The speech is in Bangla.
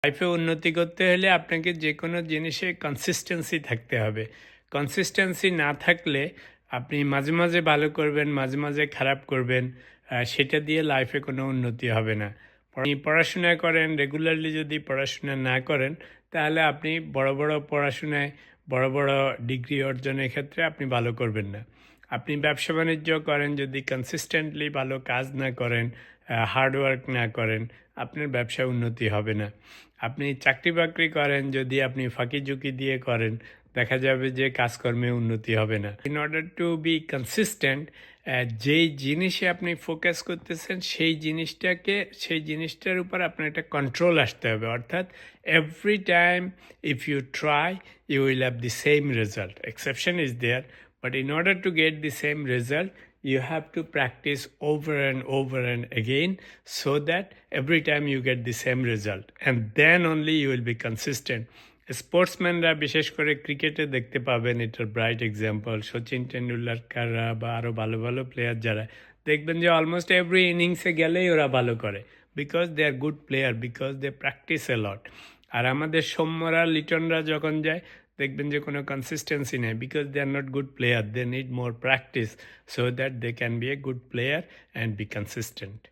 লাইফে উন্নতি করতে হলে আপনাকে যে কোনো জিনিসে কনসিস্টেন্সি থাকতে হবে। কনসিস্টেন্সি না থাকলে আপনি মাঝে, মাঝে ভালো করবেন, মাঝে, মাঝে খারাপ করবেন। সেটা দিয়ে লাইফে কোনো উন্নতি হবে না। আপনি পড়াশোনা করেন, রেগুলারলি যদি পড়াশোনা না করেন, তাহলে আপনি বড়, বড় পড়াশোনায় বড়, বড় ডিগ্রি অর্জনের ক্ষেত্রে আপনি ভালো করবেন না। আপনি ব্যবসা-বাণিজ্য করেন, যদি কনসিস্টেন্টলি ভালো কাজ না করেন, হার্ড ওয়ার্ক না করেন, আপনার ব্যবসায় উন্নতি হবে না। আপনি চাকরি-বাকরি করেন, যদি আপনি ফাঁকি-ঝুঁকি দিয়ে করেন, দেখা যাবে যে কাজকর্মে উন্নতি হবে না। In order to B consistent, যেই জিনিসে আপনি ফোকাস করতেছেন, সেই জিনিসটার উপর আপনার একটা কন্ট্রোল আসতে হবে। অর্থাৎ every time if you try, you will have the same result. Exception is there, but in order to get the same result, you have to practice over and over and again so that every time you get the same result, and then only you will be consistent. স্পোর্টসম্যানরা বিশেষ করে ক্রিকেটে দেখতে পাবেন, এটার ব্রাইট এক্সাম্পল সচিন টেন্ডুলকাররা বা আরও ভালো ভালো প্লেয়ার যারা, দেখবেন যে অলমোস্ট এভরি ইনিংসে গেলেই ওরা ভালো করে, because they are good player, because they practice a lot. আর আমাদের সৌম্যরা, লিটনরা যখন যায়, দেখবেন যে কোনো কনসিস্টেন্সি নেই, because they are not good player, they need more practice so that they can be a good player and be consistent.